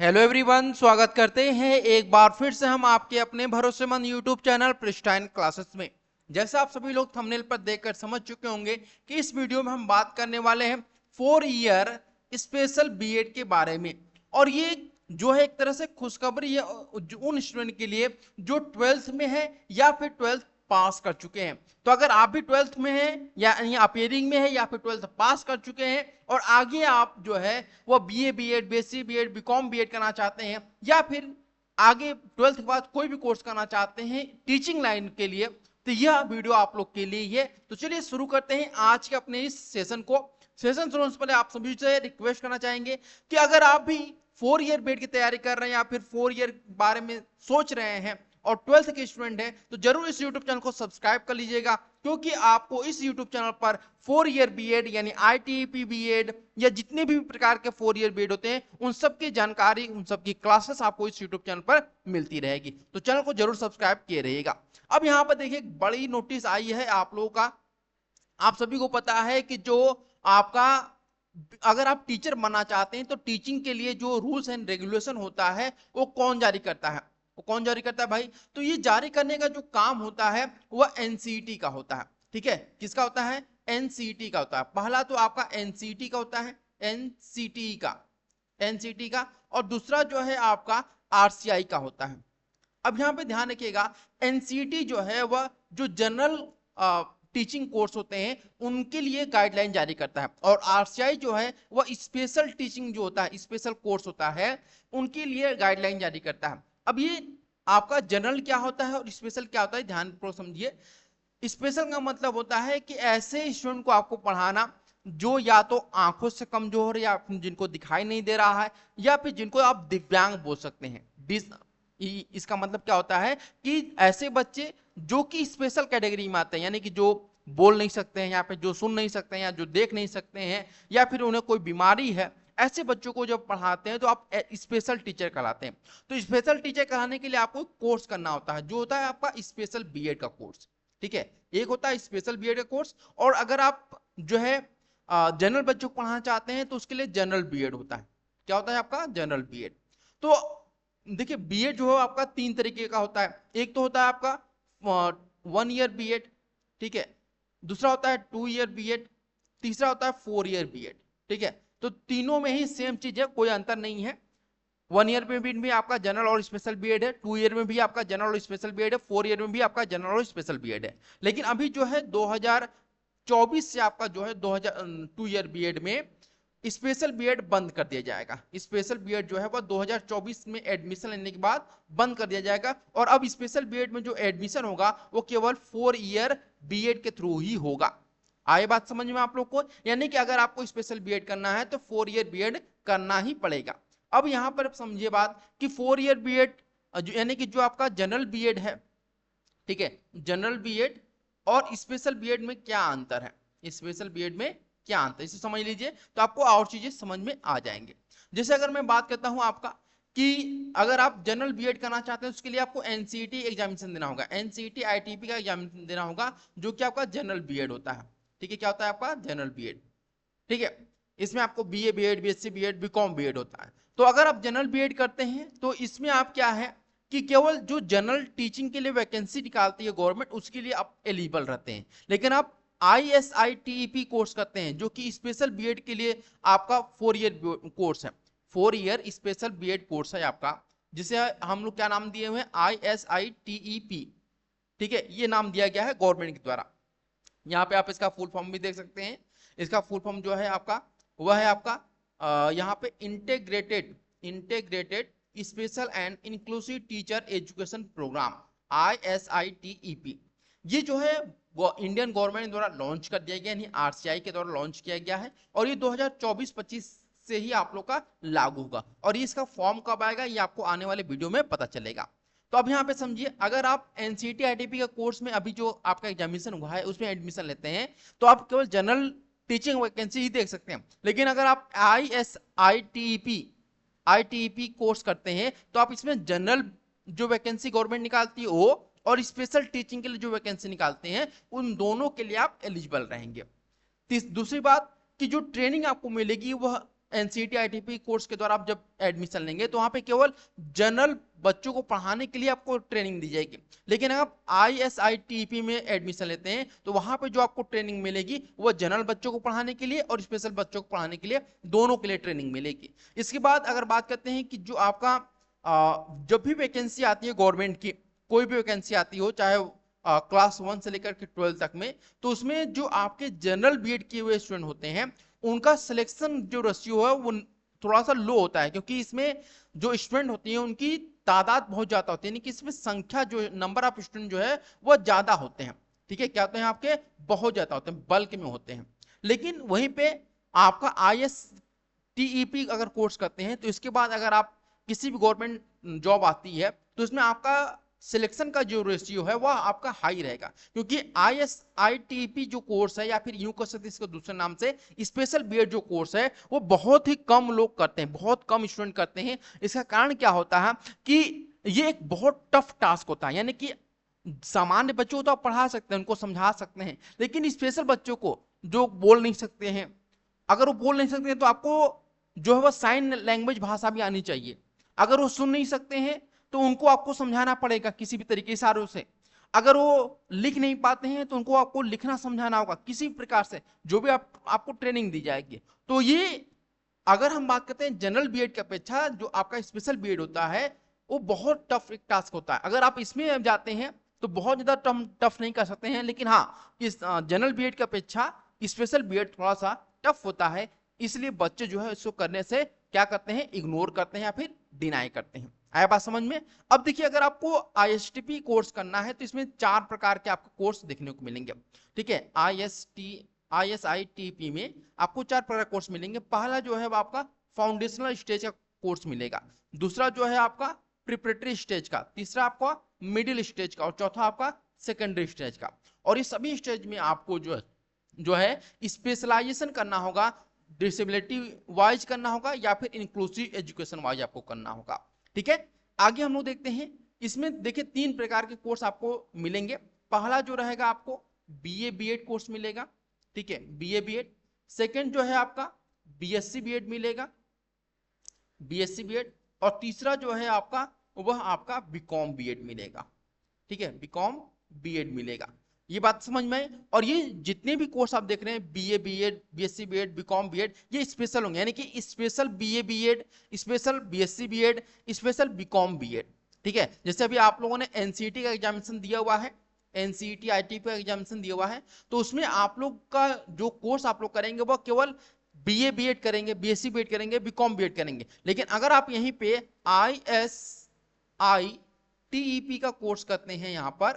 Hello everyone, स्वागत करते हैं एक बार फिर से हम आपके अपने भरोसेमंद यूट्यूब चैनल प्रिस्टाइन क्लासेस में। जैसा आप सभी लोग थंबनेल पर देखकर समझ चुके होंगे कि इस वीडियो में हम बात करने वाले हैं 4 ईयर स्पेशल बीएड के बारे में। और ये जो है एक तरह से खुशखबरी है उन स्टूडेंट के लिए जो 12th में है या फिर 12th पास कर चुके हैं। तो अगर आप भी 12th में हैं या अपियरिंग में है या फिर 12th पास कर चुके हैं और आगे आप जो है वो BA BEd BSc BEd BCom BEd करना चाहते हैं या फिर आगे 12th के बाद कोई भी कोर्स करना चाहते हैं टीचिंग लाइन के लिए, तो यह वीडियो आप लोग के लिए है। तो चलिए शुरू करते हैं आज के अपने इस सेशन को। सेशन शुरू से पहले आप सभी से रिक्वेस्ट करना चाहेंगे कि अगर आप भी 4 ईयर बीएड की तैयारी कर रहे हैं या फिर 4 ईयर बारे में सोच रहे हैं और 12th के स्टूडेंट हैं तो जरूर इस YouTube चैनल को सब्सक्राइब कर लीजिएगा, क्योंकि आपको इस YouTube चैनल पर 4 ईयर बीएड यानी आईटीईपी बीएड या जितने भी प्रकार के 4 ईयर बीएड होते हैं उन सब की जानकारी, उन सब की क्लासेस आपको इस YouTube चैनल पर मिलती रहेगी। तो चैनल को जरूर सब्सक्राइब किए रहिएगा। अब यहाँ पर देखिए बड़ी नोटिस आई है आप लोगों का। आप सभी को पता है कि जो आपका अगर आप टीचर बनना चाहते हैं तो टीचिंग के लिए जो रूल्स एंड रेगुलेशन होता है वो कौन जारी करता है? वो कौन जारी करता है भाई? तो ये जारी करने का जो काम होता है वह एनसीईटी का होता है। ठीक है, किसका होता है? एनसीईटी का होता है। पहला तो आपका एनसीईटी का होता है, एनसीईटी का, और दूसरा जो है आपका आरसीआई का होता है। अब यहां पे ध्यान रखिएगा, एनसीईटी जो है वह जो जनरल टीचिंग कोर्स होते हैं उनके लिए गाइडलाइन जारी करता है, और आरसीआई जो है वह स्पेशल टीचिंग जो होता है, स्पेशल कोर्स होता है, उनके लिए गाइडलाइन जारी करता है। अब ये आपका जनरल क्या होता है और स्पेशल क्या होता है, ध्यानपूर्वक समझिए। स्पेशल का मतलब होता है कि ऐसे स्टूडेंट को आपको पढ़ाना जो या तो आंखों से कमजोर या जिनको दिखाई नहीं दे रहा है या फिर जिनको आप दिव्यांग बोल सकते हैं। इसका मतलब क्या होता है कि ऐसे बच्चे जो कि स्पेशल कैटेगरी में आते हैं, यानी कि जो बोल नहीं सकते हैं या फिर जो सुन नहीं सकते हैं या जो देख नहीं सकते हैं या फिर उन्हें कोई बीमारी है, ऐसे बच्चों को जब पढ़ाते हैं तो आप स्पेशल टीचर कहलाते हैं। तो स्पेशल टीचर कहलाने के लिए आपको कोर्स करना होता है जो होता है आपका स्पेशल बीएड का कोर्स। ठीक है, एक होता है स्पेशल बीएड का कोर्स, और अगर आप जो है जनरल बच्चों को पढ़ाना चाहते हैं तो उसके लिए जनरल बीएड होता है। क्या होता है आपका? General BEd. तो देखिए बीएड जो है आपका 3 तरीके का होता है। एक तो होता है आपका 1 ईयर बीएड, ठीक है, दूसरा होता है 2 ईयर बीएड, तीसरा होता है 4 ईयर बीएड। ठीक है, तो तीनों में ही सेम चीज है, कोई अंतर नहीं है। 1 ईयर में भी आपका जनरल और स्पेशल बीएड है, 2 ईयर में भी आपका जनरल और स्पेशल बीएड है, 4 ईयर में भी आपका जनरल और स्पेशल बीएड है। लेकिन अभी जो है 2024 से आपका जो है 2 ईयर बीएड में स्पेशल बीएड बंद कर दिया जाएगा। स्पेशल बीएड जो है वह 2024 में एडमिशन लेने के बाद बंद कर दिया जाएगा, और अब स्पेशल बीएड में जो एडमिशन होगा वो केवल 4 ईयर बीएड के थ्रू ही होगा। आए बात समझ में आप लोग को? यानी कि अगर आपको स्पेशल बीएड करना है तो 4 ईयर बीएड करना ही पड़ेगा। अब यहां पर समझिए बात कि 4 ईयर बीएड यानी कि जो आपका जनरल बीएड है, ठीक है, जनरल बीएड और स्पेशल बीएड में क्या अंतर है, स्पेशल बीएड में क्या अंतर, इसे समझ लीजिए तो आपको और चीजें समझ में आ जाएंगे। जैसे अगर मैं बात करता हूं आपका कि अगर आप जनरल बीएड करना चाहते हैं उसके लिए आपको एनसीईटी एग्जामिनेशन देना होगा, एनसीईटी आईटीपी का एग्जामिनेशन देना होगा, जो कि आपका जनरल बीएड होता है। ठीक है, क्या होता है आपका? General BEd. ठीक है, इसमें आपको BA BEd BSc BEd BCom BEd होता है। तो अगर आप जनरल बीएड करते हैं तो इसमें आप क्या है कि केवल जो जनरल टीचिंग के लिए वैकेंसी निकालती है गवर्नमेंट उसके लिए आप एलिजिबल रहते हैं। लेकिन आप ISITEP कोर्स करते हैं जो कि स्पेशल बीएड के लिए आपका 4 ईयर कोर्स है, 4 ईयर स्पेशल बीएड कोर्स है आपका, जिसे हम लोग क्या नाम दिए हुए हैं? ISITEP। ठीक है, ये नाम दिया गया है गवर्नमेंट के द्वारा। यहाँ पे आप इसका फुल फॉर्म भी देख सकते हैं। इसका फुल फॉर्म जो है आपका वह है आपका यहाँ पे integrated special and inclusive teacher education program, ISITEP। ये जो है वो इंडियन गवर्नमेंट द्वारा लॉन्च कर दिया गया, यानी आरसीआई के द्वारा लॉन्च किया गया है, और ये 2024-25 से ही आप लोग का लागू होगा। और ये इसका फॉर्म कब आएगा ये आपको आने वाले वीडियो में पता चलेगा। तो अब यहाँ पे समझिए, अगर आप एनसीईटी आईटीपी का कोर्स में अभी जो आपका एग्जामिनेशन हुआ है उसमें एडमिशन लेते हैं तो आप केवल जनरल टीचिंग वैकेंसी ही देख सकते हैं। लेकिन अगर आप आईटीईपी कोर्स करते हैं तो आप इसमें जनरल जो वैकेंसी गवर्नमेंट निकालती है वो और स्पेशल टीचिंग के लिए जो वैकेंसी निकालते हैं उन दोनों के लिए आप एलिजिबल रहेंगे। दूसरी बात कि जो ट्रेनिंग आपको मिलेगी वह एनसीईटी आईटीपी कोर्स के द्वारा आप जब एडमिशन लेंगे तो वहां पे केवल जनरल बच्चों को पढ़ाने के लिए आपको ट्रेनिंग दी जाएगी। लेकिन अगर आप आईएसआईटीपी में एडमिशन लेते हैं तो वहां पे जो आपको ट्रेनिंग मिलेगी वो जनरल बच्चों को पढ़ाने के लिए और स्पेशल बच्चों को पढ़ाने के लिए, दोनों के लिए ट्रेनिंग मिलेगी। इसके बाद अगर बात करते हैं कि जो आपका जब भी वैकेंसी आती है गवर्नमेंट की, कोई भी वैकेंसी आती हो चाहे क्लास 1 से लेकर के 12 तक में, तो उसमें जो आपके जनरल बीएड किए हुए स्टूडेंट होते हैं उनका सिलेक्शन जो रेशियो है वो थोड़ा सा लो होता है, क्योंकि इसमें जो स्टूडेंट होते हैं उनकी तादाद बहुत ज्यादा होती है, यानी कि इसमें संख्या जो नंबर ऑफ स्टूडेंट जो है वो ज्यादा होते हैं। ठीक है, क्या होते हैं आपके बहुत ज्यादा होते हैं, बल्क में होते हैं। लेकिन वहीं पे आपका ISTEP अगर कोर्स करते हैं तो इसके बाद अगर आप किसी भी गवर्नमेंट जॉब आती है तो उसमें आपका सिलेक्शन का जो रेशियो है वह आपका हाई रहेगा, क्योंकि ISITP जो कोर्स है, या फिर यूं कह सकते हैं इसको दूसरे नाम से स्पेशल बीएड जो कोर्स है, वो बहुत ही कम लोग करते हैं, बहुत कम स्टूडेंट करते हैं। इसका कारण क्या होता है कि ये एक बहुत टफ टास्क होता है, यानी कि सामान्य बच्चों को तो आप पढ़ा सकते हैं, उनको समझा सकते हैं, लेकिन स्पेशल बच्चों को जो बोल नहीं सकते हैं, अगर वो बोल नहीं सकते हैं तो आपको जो है वह साइन लैंग्वेज भाषा भी आनी चाहिए। अगर वो सुन नहीं सकते हैं तो उनको आपको समझाना पड़ेगा किसी भी तरीके इशारों से। अगर वो लिख नहीं पाते हैं तो उनको आपको लिखना समझाना होगा किसी भी प्रकार से, जो भी आपको ट्रेनिंग दी जाएगी। तो ये अगर हम बात करते हैं जनरल बीएड की अपेक्षा जो आपका स्पेशल बीएड होता है वो बहुत टफ एक टास्क होता है। अगर आप इसमें जाते हैं तो बहुत ज्यादा टफ नहीं कर सकते हैं, लेकिन हाँ इस जनरल बीएड की अपेक्षा स्पेशल बीएड थोड़ा सा टफ होता है, इसलिए बच्चे जो है इसको करने से क्या करते हैं, इग्नोर करते हैं या फिर डिनाई करते हैं। आया बात समझ में? अब देखिए, अगर आपको ISTP कोर्स करना है तो इसमें 4 प्रकार के आपको कोर्स देखने को मिलेंगे। ठीक है, ISITP में आपको 4 प्रकार कोर्स मिलेंगे। पहला जो है वो आपका फाउंडेशनल स्टेज का कोर्स मिलेगा, दूसरा जो है आपका प्रिपरेटरी स्टेज का, तीसरा आपका मिडिल स्टेज का और चौथा आपका सेकेंडरी स्टेज का। और इस सभी स्टेज में आपको जो है स्पेशलाइजेशन करना होगा, डिसेबिलिटी वाइज करना होगा या फिर इंक्लूसिव एजुकेशन वाइज आपको करना होगा। ठीक है, आगे हम लोग देखते हैं। इसमें देखिए 3 प्रकार के कोर्स आपको मिलेंगे। पहला जो रहेगा आपको BA BEd कोर्स मिलेगा। ठीक है, BA BEd। सेकंड जो है आपका BSc BEd मिलेगा, BSc BEd। और तीसरा जो है आपका वह आपका BCom BEd मिलेगा। ठीक है, BCom BEd मिलेगा। ये बात समझ में? और ये जितने भी कोर्स आप देख रहे हैं BA BEd, BSc BEd, BCom BEd, ये स्पेशल होंगे, यानी कि special BA BEd, special BSc BEd, special BCom BEd। ठीक है, जैसे अभी आप लोगों ने NCET का एग्जामिनेशन दिया हुआ है, NCET IIT का एग्जामिनेशन दिया हुआ है, तो उसमें आप लोग का जो कोर्स आप लोग करेंगे वो केवल BA BEd करेंगे, BSc BEd करेंगे, BCom BEd करेंगे। लेकिन अगर आप यहीं पे ISITEP का कोर्स करते हैं यहाँ पर,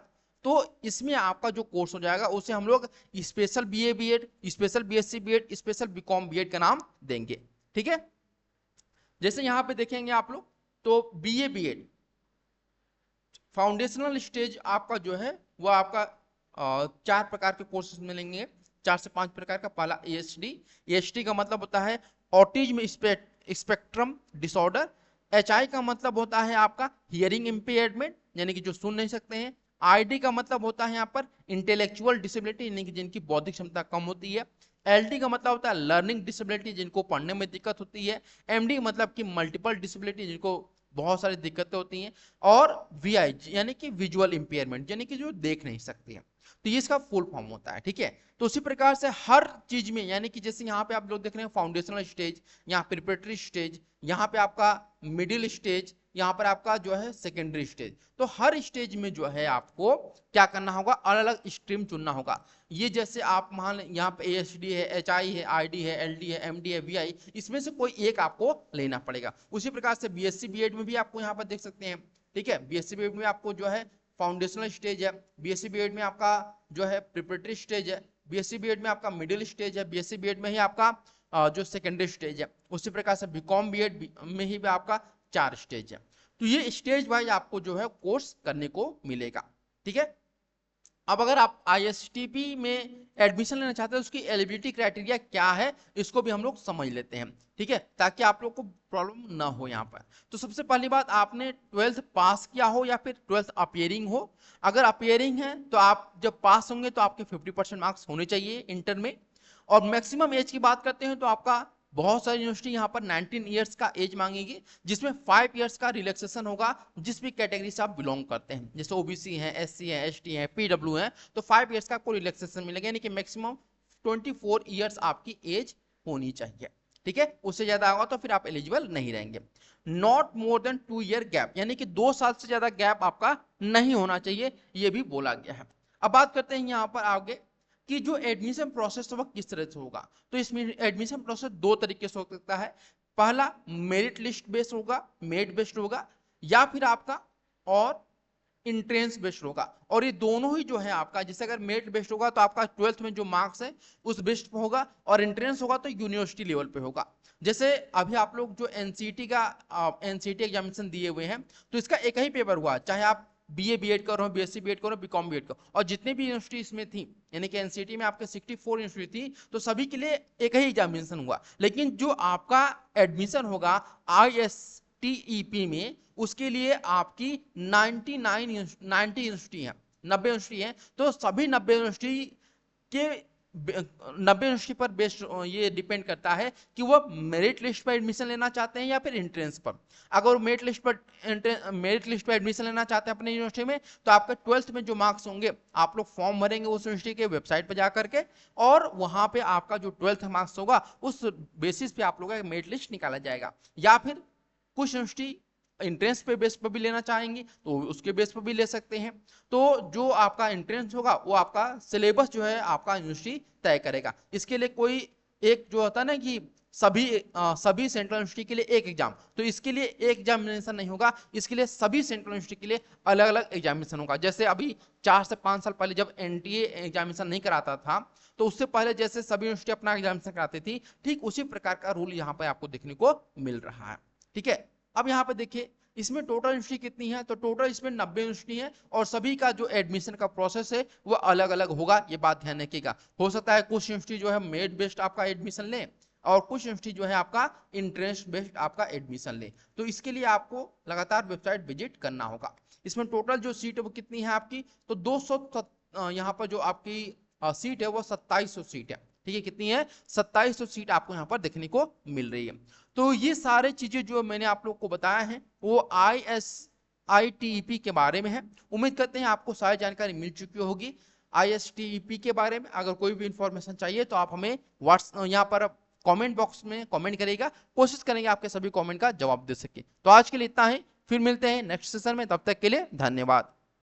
तो इसमें आपका जो कोर्स हो जाएगा उसे हम लोग special BA BEd, special BSc BEd, special BCom BEd का नाम देंगे। ठीक है, जैसे यहां पे देखेंगे आप लोग तो BA BEd फाउंडेशनल स्टेज आपका जो है वो आपका 4 प्रकार के कोर्सेज मिलेंगे, 4 से 5 प्रकार का। पहला ASD का मतलब होता है ऑटिज्म स्पेक्ट्रम डिसऑर्डर। HI का मतलब होता है आपका हियरिंग इम्पेयरमेंट, यानी कि जो सुन नहीं सकते हैं। ID का मतलब होता है यहाँ पर इंटेलेक्चुअल डिसेबिलिटी, यानी कि जिनकी बौद्धिक क्षमता कम होती है। LD का मतलब होता है लर्निंग डिसेबिलिटी, जिनको पढ़ने में दिक्कत होती है। MD मतलब कि मल्टीपल डिसेबिलिटी, जिनको बहुत सारी दिक्कतें होती हैं। और VI यानी कि विजुअल इंपेयरमेंट, यानी कि जो देख नहीं सकती है। तो ये इसका फुल फॉर्म होता है। ठीक है, तो उसी प्रकार से हर चीज में, यानी कि जैसे यहाँ पे आप लोग देख रहे हैं फाउंडेशनल स्टेज, यहाँ प्रिपरेटरी स्टेज, यहाँ पे आपका मिडिल स्टेज, यहाँ पर आपका जो है सेकेंडरी स्टेज। तो हर स्टेज में जो है आपको क्या करना होगा, अलग अलग स्ट्रीम चुनना होगा। ये जैसे आप मान यहाँ पे ASD है, HI है, ID है, LD है, MD है, VI, इसमें से कोई एक आपको लेना पड़ेगा। उसी प्रकार से BSc BEd में भी आपको यहाँ पर देख सकते हैं। ठीक है, BSc BEd में आपको जो है फाउंडेशनल स्टेज है, BSc BEd में आपका जो है प्रिपरेटरी स्टेज है, BSc BEd में आपका मिडिल स्टेज है, BSc BEd में ही आपका जो सेकेंडरी स्टेज है। उसी प्रकार से BCom BEd में ही आपका 4 स्टेज है। तो ये स्टेज वाइज आपको जो है कोर्स करने को मिलेगा। ठीक है, अब अगर आप ISTP में एडमिशन लेना चाहते हैं उसकी एलिजिबिलिटी क्राइटेरिया क्या है, इसको भी हम लोग समझ लेते हैं। ठीक है, ताकि आप लोग को प्रॉब्लम ना हो यहाँ पर। तो सबसे पहली बात, आपने 12th पास किया हो या फिर 12th अपियरिंग हो। अगर अपियरिंग है तो आप जब पास होंगे तो आपके 50% मार्क्स होने चाहिए इंटर में। और मैक्सिमम एज की बात करते हैं तो आपका बहुत सारी यूनिवर्सिटी यहाँ पर 19 ईयर्स का एज मांगेगी, जिसमें 5 ईयर्स का रिलैक्सेशन होगा जिस भी कैटेगरी से आप बिलोंग करते हैं, जैसे ओबीसी हैं, एससी हैं, एसटी हैं, पीडब्ल्यू हैं, तो 5 ईयर्स का कोई रिलैक्सेशन मिलेगा, यानी कि मैक्सिमम 24 ईयर्स आपकी एज होनी चाहिए। ठीक है, उससे ज्यादा होगा तो फिर आप एलिजिबल नहीं रहेंगे। Not more than 2 year gap, यानी कि 2 साल से ज्यादा गैप आपका नहीं होना चाहिए, ये भी बोला गया है। अब बात करते हैं यहाँ पर आगे कि जो एडमिशन प्रोसेस है वह किस तरह से होगा। तो इसमें एडमिशन प्रोसेस 2 तरीके से हो सकता है। पहला मेरिट लिस्ट बेस्ड होगा, मेरिट बेस्ड होगा, या फिर आपका और इंट्रेंस बेस्ड होगा। और ये दोनों ही जो है आपका, जैसे अगर मेरिट बेस्ड होगा तो आपका 12th में जो मार्क्स है उस बेस्ड पे होगा, और इंट्रेंस होगा तो यूनिवर्सिटी लेवल पे होगा। जैसे अभी आप लोग जो एनसीटी का एनसीटी एग्जामिनेशन दिए हुए हैं, तो इसका एक ही पेपर हुआ, चाहे आप बीए बीएड कर रहे हो, बीएससी बीएड कर रहे हो, बीकॉम बीएड करो, और जितने भी यूनिवर्सिटी इसमें थी, यानी कि एनसीटी में आपके 64 यूनिवर्सिटी थी, तो सभी के लिए एक ही एग्जामिनेशन हुआ। लेकिन जो आपका एडमिशन होगा ISTEP में, उसके लिए आपकी 90 यूनिवर्सिटी है, 90 यूनिवर्सिटी है, तो सभी 90 यूनिवर्सिटी के 90 यूनिवर्सिटी पर बेस्ड ये डिपेंड करता है कि वो मेरिट लिस्ट पर एडमिशन लेना चाहते हैं या फिर एंट्रेंस पर। अगर मेरिट लिस्ट पर एडमिशन लेना चाहते हैं अपने यूनिवर्सिटी में, तो आपका 12th में जो मार्क्स होंगे, आप लोग फॉर्म भरेंगे उस यूनिवर्सिटी के वेबसाइट पर जाकर के, और वहां पे आपका जो 12th मार्क्स होगा उस बेसिस पे आप लोगों का मेरिट लिस्ट निकाला जाएगा। या फिर कुछ यूनिवर्सिटी इंट्रेंस पे बेस पर भी लेना चाहेंगे तो उसके बेस पर भी ले सकते हैं। तो जो आपका इंट्रेंस होगा वो आपका सिलेबस जो है आपका यूनिवर्सिटी तय करेगा। इसके लिए कोई एक जो होता है ना कि सभी सेंट्रल यूनिवर्सिटी के लिए एक एग्जाम, तो इसके लिए एक एग्जामिनेशन नहीं होगा, इसके लिए सभी सेंट्रल यूनिवर्सिटी के लिए अलग अलग एग्जामिनेशन होगा। जैसे अभी 4 से 5 साल पहले जब एनटीए एग्जामिनेशन नहीं कराता था, तो उससे पहले जैसे सभी यूनिवर्सिटी अपना एग्जामिनेशन कराती थी, ठीक उसी प्रकार का रूल यहाँ पे आपको देखने को मिल रहा है। ठीक है, अब यहाँ पे देखिए इसमें टोटल यूनिवर्सिटी कितनी है, तो टोटल इसमें 90 यूनिवर्सिटी है, और सभी का जो एडमिशन का प्रोसेस है वो अलग अलग होगा, ये बात ध्यान रखिएगा। हो सकता है कुछ यूनिवर्सिटी जो है मेरिट बेस्ड आपका एडमिशन ले, और कुछ यूनिवर्सिटी जो है आपका इंट्रेंस बेस्ड आपका एडमिशन ले, तो इसके लिए आपको लगातार वेबसाइट विजिट करना होगा। इसमें टोटल जो सीट है वो कितनी है आपकी, तो 200 यहाँ पर जो आपकी सीट है वो 2700 सीट है। ठीक है, कितनी है, 2700 सीट आपको यहाँ पर देखने को मिल रही है। तो ये सारे चीजें जो मैंने आप लोग को बताया है वो ISITEP के बारे में है। उम्मीद करते हैं आपको सारी जानकारी मिल चुकी होगी ISTEP के बारे में। अगर कोई भी इंफॉर्मेशन चाहिए तो आप हमें यहाँ पर कमेंट बॉक्स में कमेंट करिएगा, कोशिश करेंगे आपके सभी कमेंट का जवाब दे सके। तो आज के लिए इतना ही, फिर मिलते हैं नेक्स्ट सेशन में, तब तक के लिए धन्यवाद।